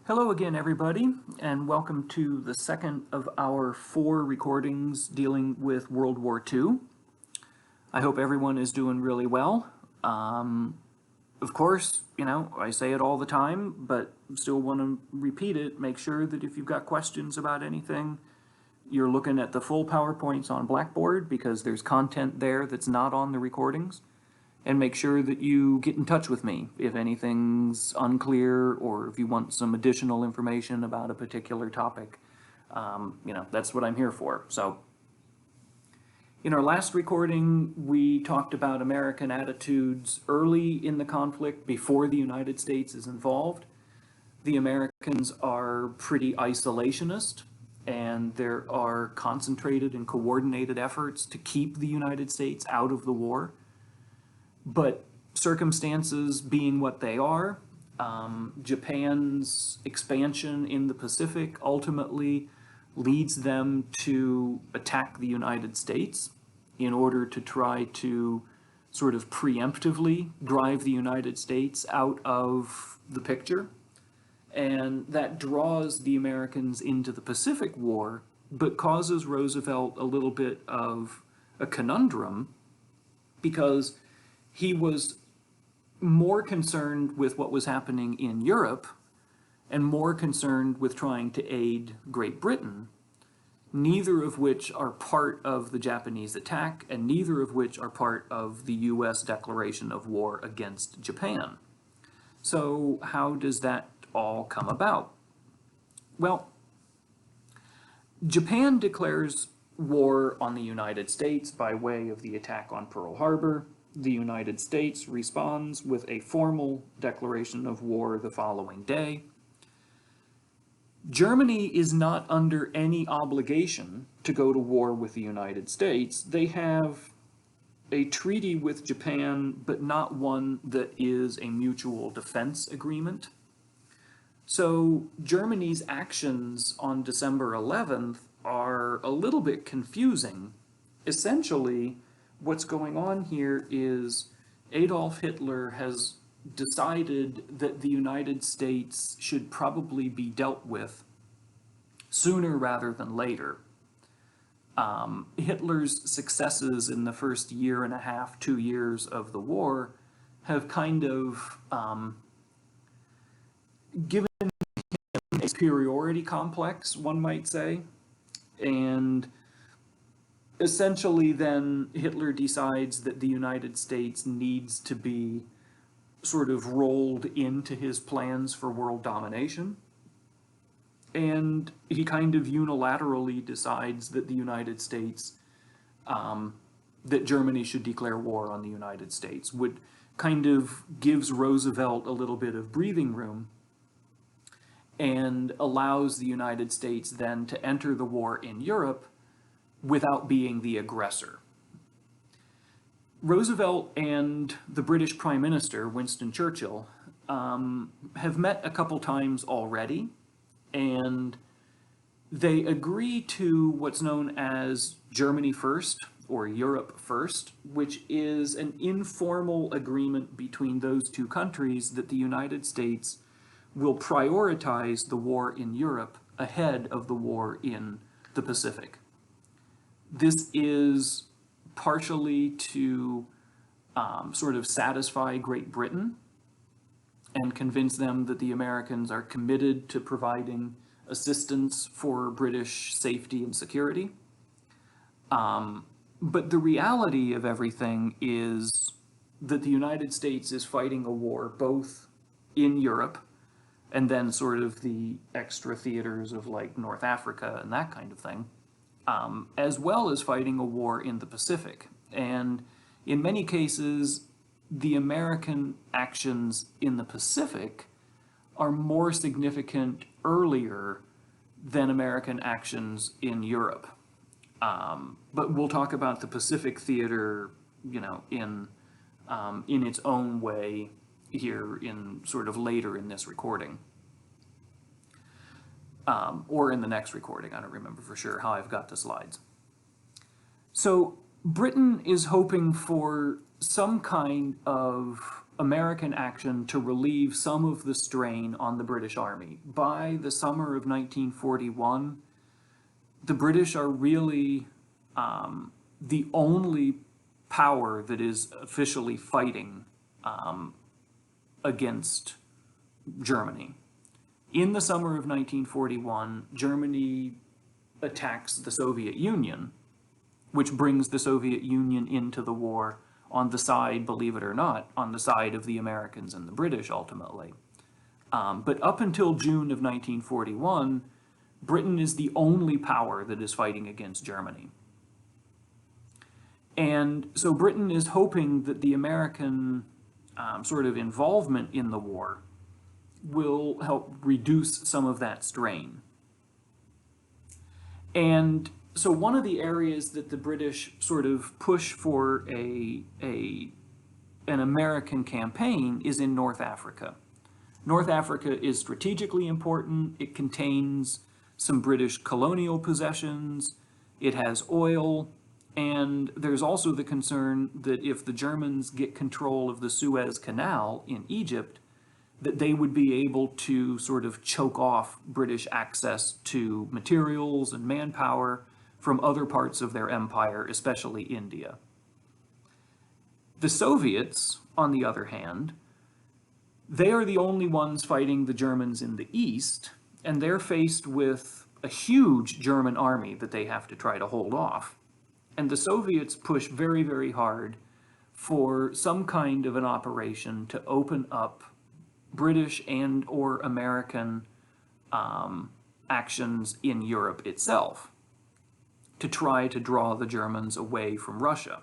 Hello again, everybody, and welcome to the second of our 4 recordings dealing with World War II. I hope everyone is doing really well. Of course, I say it all the time, but still want to repeat it. Make sure that if you've got questions about anything, you're looking at the full PowerPoints on Blackboard because there's content there that's not on the recordings. And make sure that you get in touch with me if anything's unclear or if you want some additional information about a particular topic. That's what I'm here for. So, in our last recording, we talked about American attitudes early in the conflict before the United States is involved. The Americans are pretty isolationist, and there are concentrated and coordinated efforts to keep the United States out of the war. But circumstances being what they are, Japan's expansion in the Pacific ultimately leads them to attack the United States in order to try to sort of preemptively drive the United States out of the picture. And that draws the Americans into the Pacific War, but causes Roosevelt a little bit of a conundrum because he was more concerned with what was happening in Europe and more concerned with trying to aid Great Britain, neither of which are part of the Japanese attack and neither of which are part of the US declaration of war against Japan. So how does that all come about? Well, Japan declares war on the United States by way of the attack on Pearl Harbor. The United States responds with a formal declaration of war the following day. Germany is not under any obligation to go to war with the United States. They have a treaty with Japan, but not one that is a mutual defense agreement. So Germany's actions on December 11th are a little bit confusing. Essentially, what's going on here is Adolf Hitler has decided that the United States should probably be dealt with sooner rather than later. Hitler's successes in the first year and a half, 2 years of the war have kind of given him a superiority complex, one might say, and essentially then Hitler decides that the United States needs to be sort of rolled into his plans for world domination. And he kind of unilaterally decides that the United States, that Germany should declare war on the United States, would kind of gives Roosevelt a little bit of breathing room and allows the United States then to enter the war in Europe without being the aggressor. Roosevelt and the British Prime Minister, Winston Churchill, have met a couple times already, and they agree to what's known as Germany First, or Europe First, which is an informal agreement between those two countries that the United States will prioritize the war in Europe ahead of the war in the Pacific. This is partially to sort of satisfy Great Britain and convince them that the Americans are committed to providing assistance for British safety and security. But the reality of everything is that the United States is fighting a war both in Europe and then sort of the extra theaters of like North Africa and that kind of thing, as well as fighting a war in the Pacific. And in many cases, the American actions in the Pacific are more significant earlier than American actions in Europe. But we'll talk about the Pacific theater, in its own way here in sort of later in this recording. Or in the next recording. I don't remember for sure how I've got the slides. So Britain is hoping for some kind of American action to relieve some of the strain on the British Army. By the summer of 1941, the British are really the only power that is officially fighting against Germany. In the summer of 1941, Germany attacks the Soviet Union, which brings the Soviet Union into the war on the side, believe it or not, on the side of the Americans and the British ultimately. But up until June of 1941, Britain is the only power that is fighting against Germany. And so Britain is hoping that the American sort of involvement in the war will help reduce some of that strain. And so one of the areas that the British sort of push for an American campaign is in North Africa. North Africa is strategically important. It contains some British colonial possessions. It has oil. And there's also the concern that if the Germans get control of the Suez Canal in Egypt, that they would be able to sort of choke off British access to materials and manpower from other parts of their empire, especially India. The Soviets, on the other hand, they are the only ones fighting the Germans in the east, and they're faced with a huge German army that they have to try to hold off. And the Soviets push very, very hard for some kind of an operation to open up British and or American actions in Europe itself to try to draw the Germans away from Russia.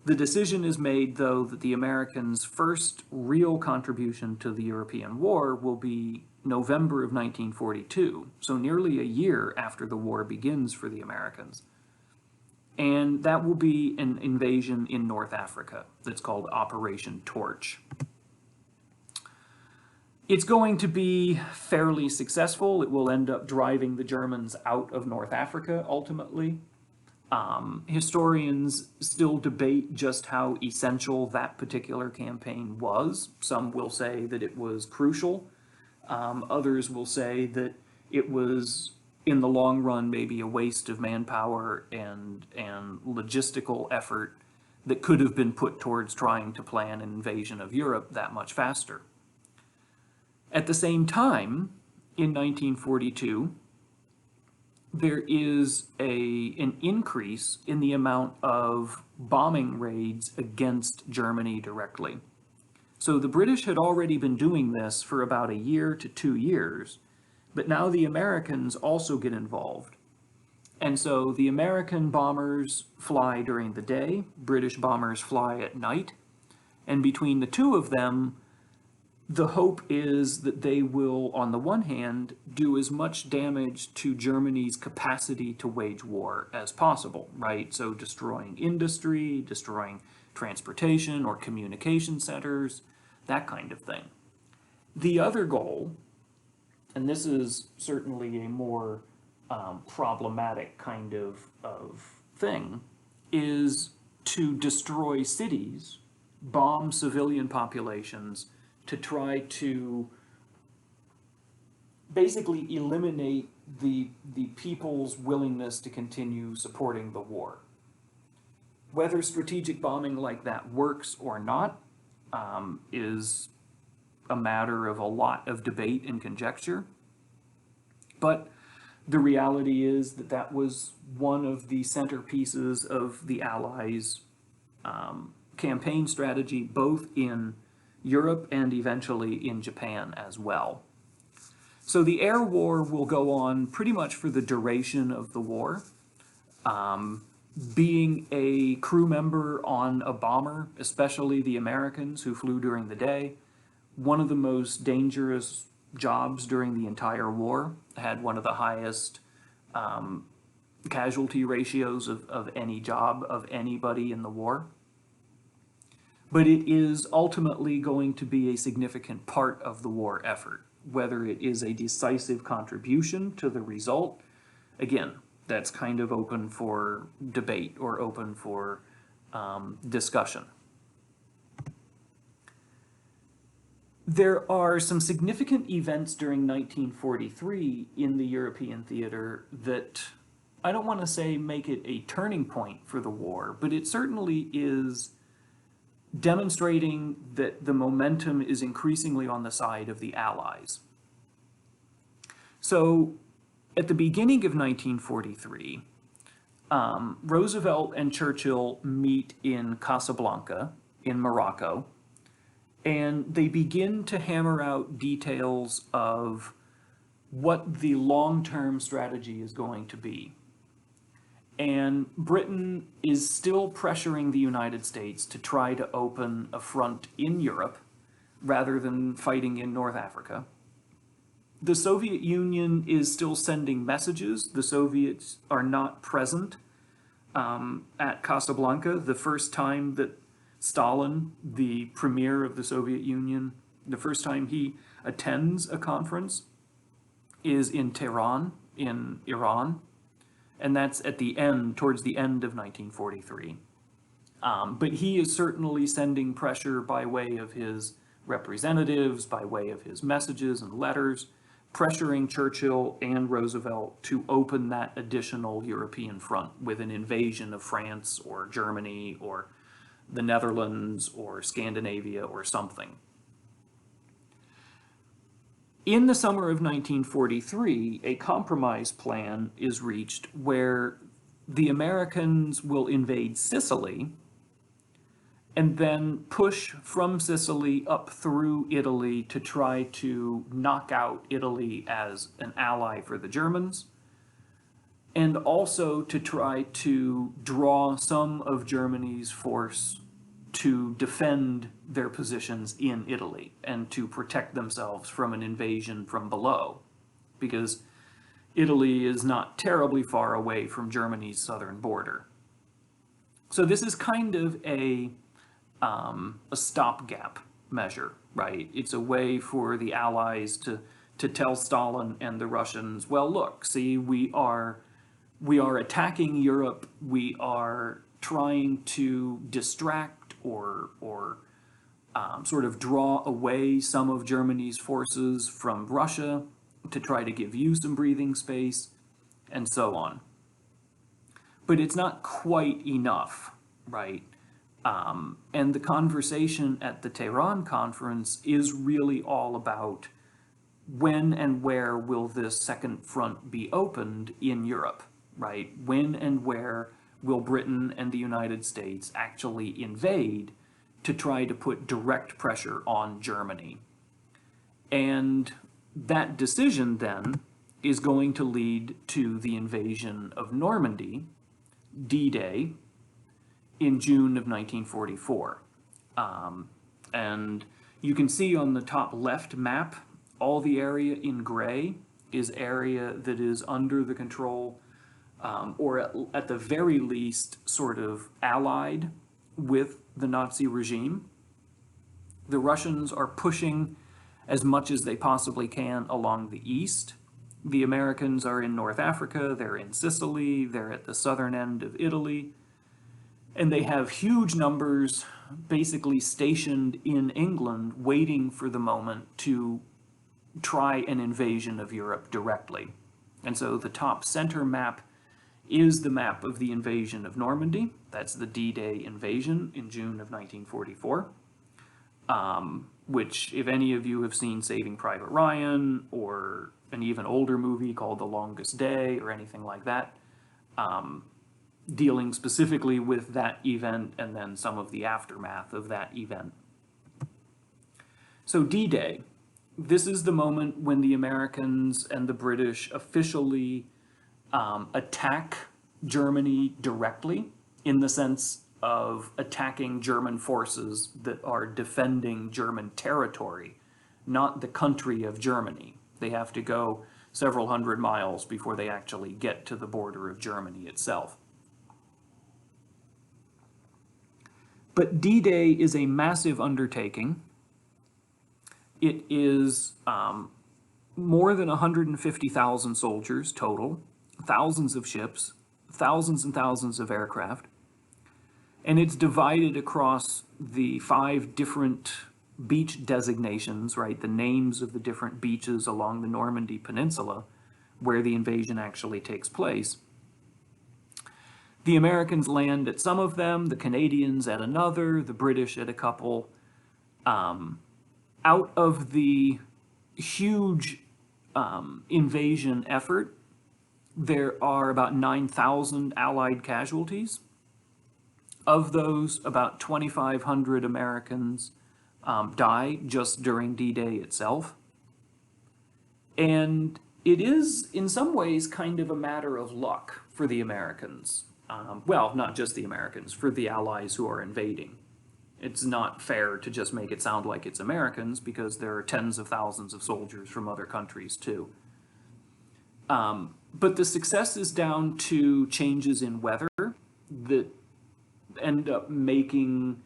The decision is made, though, that the Americans' first real contribution to the European war will be November of 1942, so nearly a year after the war begins for the Americans. And that will be an invasion in North Africa that's called Operation Torch. It's going to be fairly successful. It will end up driving the Germans out of North Africa, ultimately. Historians still debate just how essential that particular campaign was. Some will say that it was crucial. Others will say that it was, in the long run, maybe a waste of manpower and logistical effort that could have been put towards trying to plan an invasion of Europe that much faster. At the same time, in 1942, there is an increase in the amount of bombing raids against Germany directly. So the British had already been doing this for about a year to 2 years, but now the Americans also get involved. And so the American bombers fly during the day, British bombers fly at night, and between the two of them, the hope is that they will, on the one hand, do as much damage to Germany's capacity to wage war as possible, right? So destroying industry, destroying transportation or communication centers, that kind of thing. The other goal, and this is certainly a more problematic kind of thing, is to destroy cities, bomb civilian populations, to try to basically eliminate the people's willingness to continue supporting the war. Whether strategic bombing like that works or not is a matter of a lot of debate and conjecture. But the reality is that that was one of the centerpieces of the Allies' campaign strategy, both in Europe and eventually in Japan as well. So the air war will go on pretty much for the duration of the war. Being a crew member on a bomber, especially the Americans who flew during the day, one of the most dangerous jobs during the entire war, had one of the highest casualty ratios of any job of anybody in the war. But it is ultimately going to be a significant part of the war effort. Whether it is a decisive contribution to the result, again, that's kind of open for debate or open for discussion. There are some significant events during 1943 in the European theater that I don't want to say make it a turning point for the war, but it certainly is demonstrating that the momentum is increasingly on the side of the Allies. So, at the beginning of 1943, Roosevelt and Churchill meet in Casablanca, in Morocco, and they begin to hammer out details of what the long-term strategy is going to be. And Britain is still pressuring the United States to try to open a front in Europe rather than fighting in North Africa. The Soviet Union is still sending messages. The Soviets are not present at Casablanca. The first time that Stalin, the premier of the Soviet Union, the first time he attends a conference is in Tehran, in Iran, and that's at the end, towards the end of 1943. But he is certainly sending pressure by way of his representatives, by way of his messages and letters, pressuring Churchill and Roosevelt to open that additional European front with an invasion of France or Germany or the Netherlands or Scandinavia or something. In the summer of 1943, a compromise plan is reached where the Americans will invade Sicily and then push from Sicily up through Italy to try to knock out Italy as an ally for the Germans, and also to try to draw some of Germany's force to defend their positions in Italy and to protect themselves from an invasion from below, because Italy is not terribly far away from Germany's southern border. So this is kind of a stopgap measure, right? It's a way for the Allies to tell Stalin and the Russians, well, look, see, we are attacking Europe, we are trying to distract or sort of draw away some of Germany's forces from Russia to try to give you some breathing space, and so on. But it's not quite enough, right? And the conversation at the Tehran conference is really all about when and where will this second front be opened in Europe, right? When and where will Britain and the United States actually invade to try to put direct pressure on Germany? And that decision then is going to lead to the invasion of Normandy, D-Day, in June of 1944. And you can see on the top left map, all the area in gray is area that is under the control, or at the very least sort of allied with the Nazi regime. The Russians are pushing as much as they possibly can along the east. The Americans are in North Africa, they're in Sicily, they're at the southern end of Italy, and they have huge numbers basically stationed in England waiting for the moment to try an invasion of Europe directly. And so the top center map is the map of the invasion of Normandy. That's the D-Day invasion in June of 1944, which, if any of you have seen Saving Private Ryan or an even older movie called The Longest Day or anything like that, dealing specifically with that event and then some of the aftermath of that event. So D-Day, this is the moment when the Americans and the British officially attack Germany directly, in the sense of attacking German forces that are defending German territory, not the country of Germany. They have to go several hundred miles before they actually get to the border of Germany itself. But D-Day is a massive undertaking. It is more than 150,000 soldiers total, thousands of ships, thousands and thousands of aircraft, and it's divided across the 5 different beach designations, right, the names of the different beaches along the Normandy Peninsula where the invasion actually takes place. The Americans land at some of them, the Canadians at another, the British at a couple. Out of the huge invasion effort, there are about 9,000 Allied casualties. Of those, about 2,500 Americans die just during D-Day itself. And it is, in some ways, kind of a matter of luck for the Americans. Well, not just the Americans, for the Allies who are invading. It's not fair to just make it sound like it's Americans, because there are tens of thousands of soldiers from other countries, too. But the success is down to changes in weather that end up making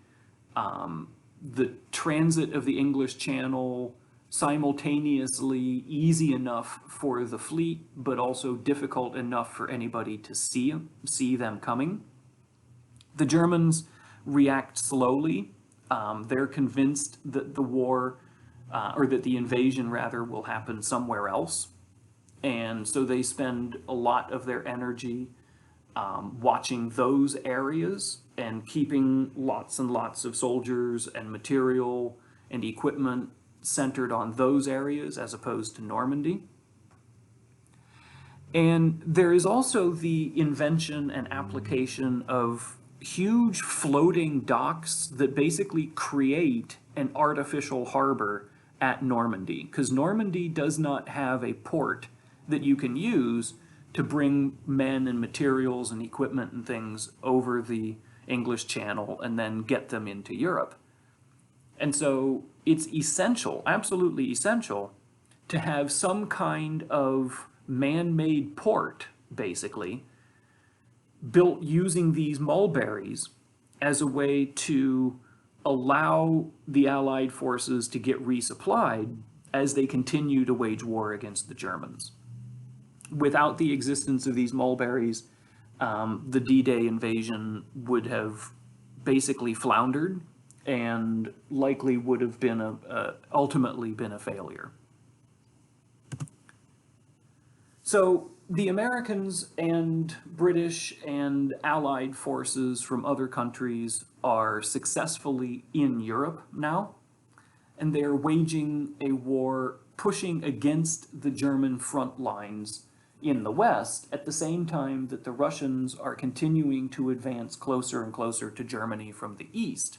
the transit of the English Channel simultaneously easy enough for the fleet, but also difficult enough for anybody to see them coming. The Germans react slowly. They're convinced that the war, or that the invasion rather, will happen somewhere else. And so they spend a lot of their energy watching those areas and keeping lots and lots of soldiers and material and equipment centered on those areas as opposed to Normandy. And there is also the invention and application of huge floating docks that basically create an artificial harbor at Normandy, because Normandy does not have a port that you can use to bring men and materials and equipment and things over the English Channel and then get them into Europe. And so it's essential, absolutely essential, to have some kind of man-made port, basically, built using these mulberries as a way to allow the Allied forces to get resupplied as they continue to wage war against the Germans. Without the existence of these mulberries, the D-Day invasion would have basically floundered and likely would have been ultimately been a failure. So the Americans and British and Allied forces from other countries are successfully in Europe now, and they're waging a war pushing against the German front lines in the West at the same time that the Russians are continuing to advance closer and closer to Germany from the east.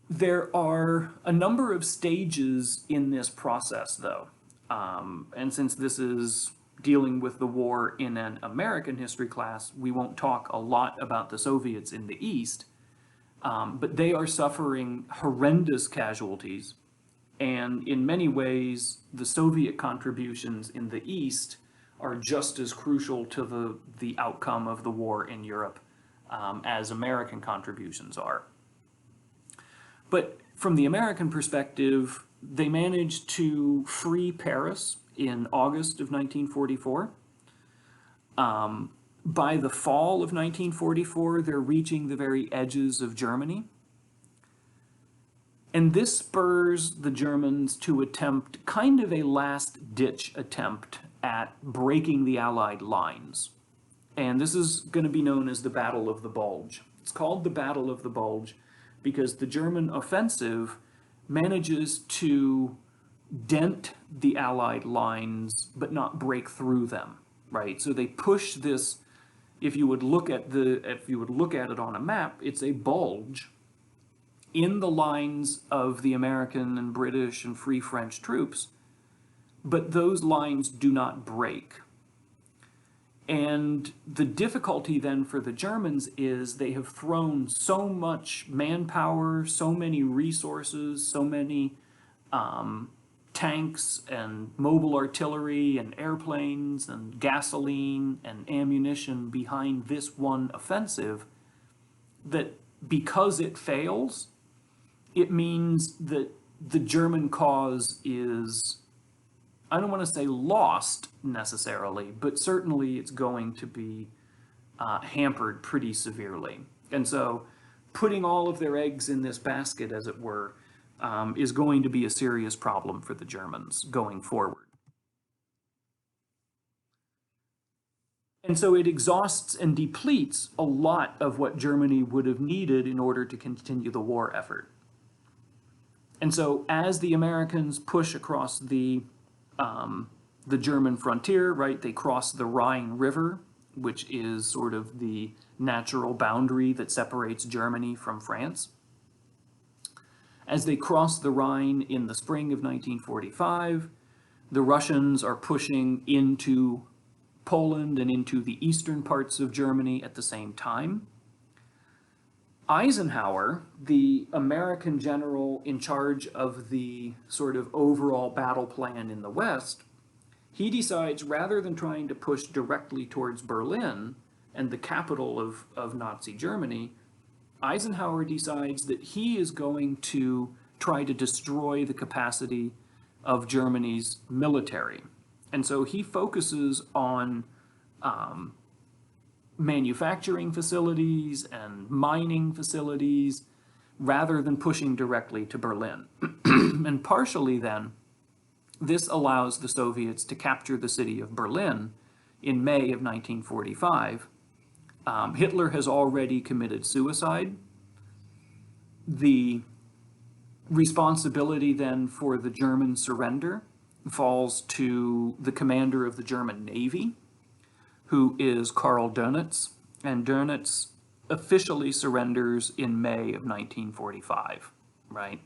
There are a number of stages in this process, though. And since this is dealing with the war in an American history class, we won't talk a lot about the Soviets in the East, but they are suffering horrendous casualties. And in many ways, the Soviet contributions in the East are just as crucial to the outcome of the war in Europe as American contributions are. But from the American perspective, they managed to free Paris in August of 1944. By the fall of 1944, they're reaching the very edges of Germany. And this spurs the Germans to attempt kind of a last-ditch attempt at breaking the Allied lines. And this is going to be known as the Battle of the Bulge. It's called the Battle of the Bulge because the German offensive manages to dent the Allied lines but not break through them, right? So they push this, if you would look at it on a map, it's a bulge in the lines of the American and British and Free French troops, but those lines do not break. And the difficulty then for the Germans is they have thrown so much manpower, so many resources, so many tanks and mobile artillery and airplanes and gasoline and ammunition behind this one offensive that because it fails, it means that the German cause is, I don't want to say lost necessarily, but certainly it's going to be hampered pretty severely. And so putting all of their eggs in this basket, as it were, is going to be a serious problem for the Germans going forward. And so it exhausts and depletes a lot of what Germany would have needed in order to continue the war effort. And so as the Americans push across the German frontier, right, they cross the Rhine River, which is sort of the natural boundary that separates Germany from France. As they cross the Rhine in the spring of 1945, the Russians are pushing into Poland and into the eastern parts of Germany at the same time. Eisenhower, the American general in charge of the sort of overall battle plan in the West, he decides, rather than trying to push directly towards Berlin and the capital of Nazi Germany, Eisenhower decides that he is going to try to destroy the capacity of Germany's military. And so he focuses on manufacturing facilities and mining facilities rather than pushing directly to Berlin. And partially then, this allows the Soviets to capture the city of Berlin in May of 1945. Hitler has already committed suicide. The responsibility then for the German surrender falls to the commander of the German Navy, who is Karl Dönitz, and Dönitz officially surrenders in May of 1945, right?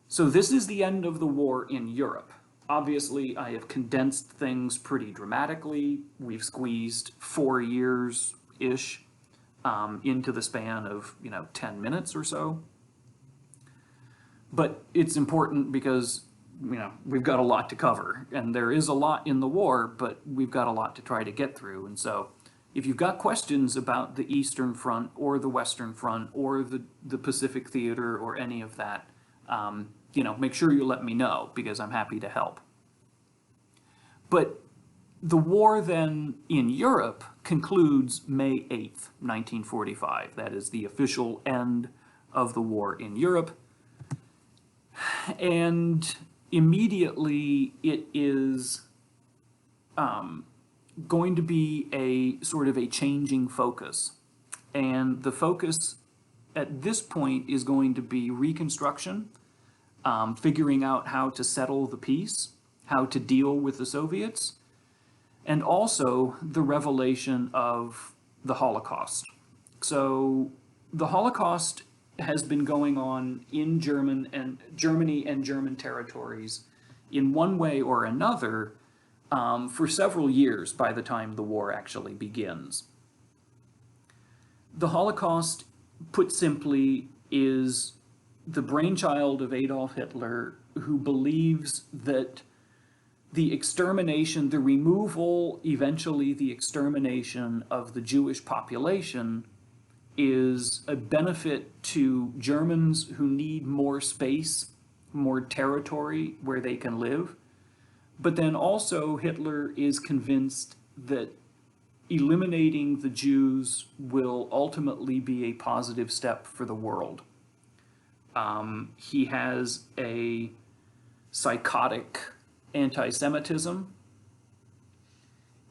So this is the end of the war in Europe. Obviously, I have condensed things pretty dramatically. We've squeezed 4 years-ish into the span of, 10 minutes or so. But it's important because, we've got a lot to cover. And there is a lot in the war, but we've got a lot to try to get through. And so if you've got questions about the Eastern Front or the Western Front or the Pacific Theater or any of that, make sure you let me know, because I'm happy to help. But the war then in Europe concludes May 8th, 1945. That is the official end of the war in Europe. And immediately it is going to be a sort of a changing focus. And the focus at this point is going to be reconstruction, figuring out how to settle the peace, how to deal with the Soviets, and also the revelation of the Holocaust. So the Holocaust has been going on in Germany and German territories in one way or another for several years by the time the war actually begins. The Holocaust, put simply, is the brainchild of Adolf Hitler, who believes that the extermination, the removal, eventually the extermination of the Jewish population is a benefit to Germans who need more space, more territory where they can live. But then also Hitler is convinced that eliminating the Jews will ultimately be a positive step for the world. He has a psychotic anti-Semitism,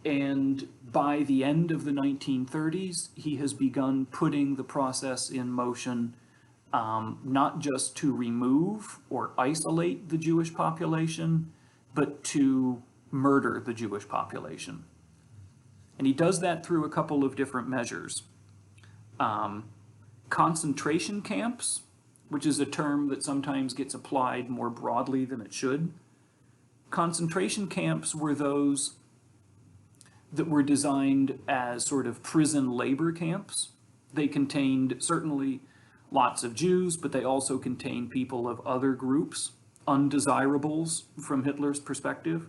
and by the end of the 1930s, he has begun putting the process in motion, not just to remove or isolate the Jewish population, but to murder the Jewish population. And he does that through a couple of different measures. Concentration camps, which is a term that sometimes gets applied more broadly than it should. Concentration camps were those that were designed as sort of prison labor camps. They contained certainly lots of Jews, but they also contained people of other groups, undesirables from Hitler's perspective.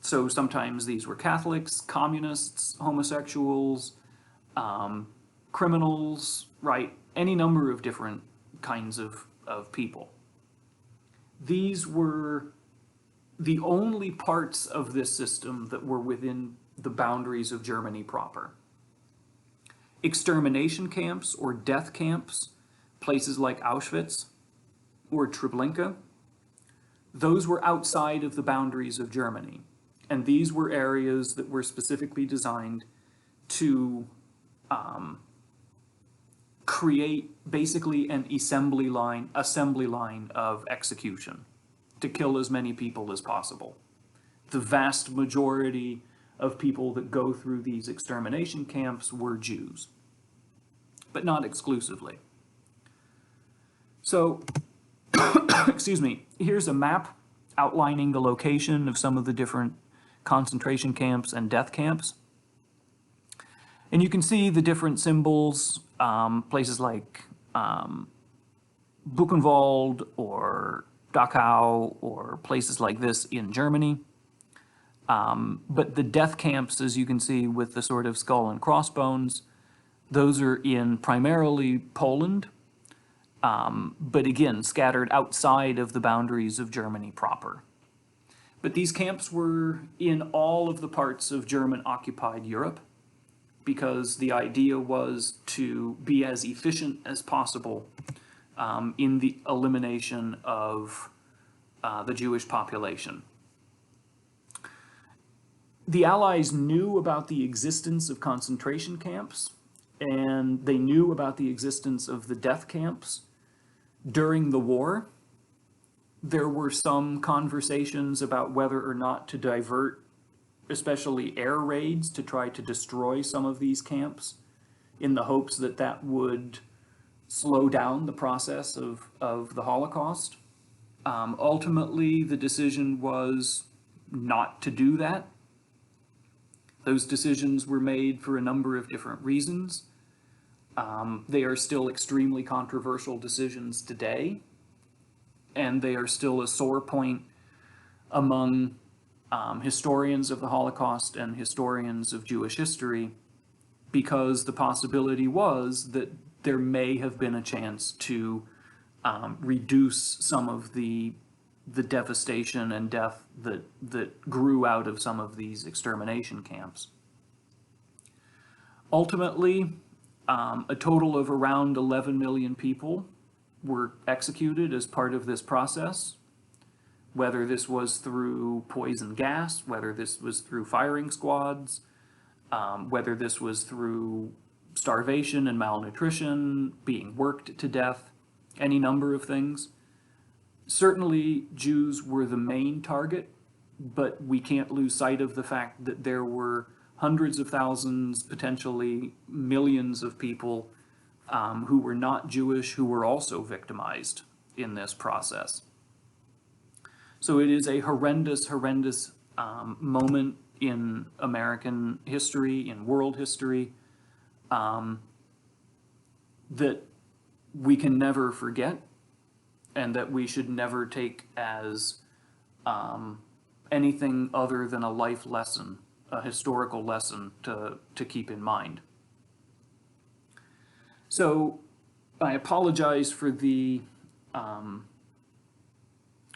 So sometimes these were Catholics, communists, homosexuals, criminals, right? Any number of different kinds of people. These were the only parts of this system that were within the boundaries of Germany proper. Extermination camps or death camps, places like Auschwitz or Treblinka, those were outside of the boundaries of Germany. And these were areas that were specifically designed to create basically an assembly line of execution to kill as many people as possible. The vast majority of people that go through these extermination camps were Jews, but not exclusively. So, excuse me, here's a map outlining the location of some of the different concentration camps and death camps. And you can see the different symbols, places like Buchenwald or Dachau or places like this in Germany. But the death camps, as you can see with the sort of skull and crossbones, those are in primarily Poland, but again, scattered outside of the boundaries of Germany proper. But these camps were in all of the parts of German-occupied Europe, because the idea was to be as efficient as possible in the elimination of the Jewish population. The Allies knew about the existence of concentration camps, and they knew about the existence of the death camps during the war. There were some conversations about whether or not to divert especially air raids to try to destroy some of these camps in the hopes that that would slow down the process of the Holocaust. Ultimately, the decision was not to do that. Those decisions were made for a number of different reasons. They are still extremely controversial decisions today, and they are still a sore point among historians of the Holocaust and historians of Jewish history, because the possibility was that there may have been a chance to reduce some of the devastation and death that grew out of some of these extermination camps. Ultimately, a total of around 11 million people were executed as part of this process, whether this was through poison gas, whether this was through firing squads, whether this was through starvation and malnutrition, being worked to death, any number of things. Certainly, Jews were the main target, but we can't lose sight of the fact that there were hundreds of thousands, potentially millions of people who were not Jewish who were also victimized in this process. So it is a horrendous, horrendous moment in American history, in world history, that we can never forget, and that we should never take as anything other than a life lesson, a historical lesson to keep in mind. So I apologize for the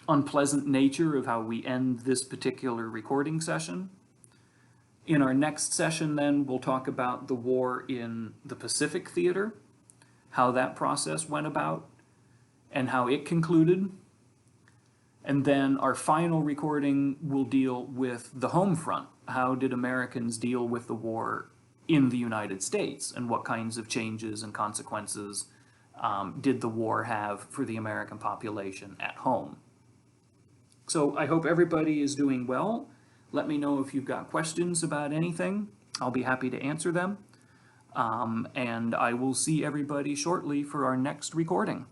unpleasant nature of how we end this particular recording session. In our next session then, we'll talk about the war in the Pacific Theater, how that process went about, and how it concluded. And then our final recording will deal with the home front. How did Americans deal with the war in the United States, and what kinds of changes and consequences did the war have for the American population at home? So I hope everybody is doing well. Let me know if you've got questions about anything. I'll be happy to answer them. And I will see everybody shortly for our next recording.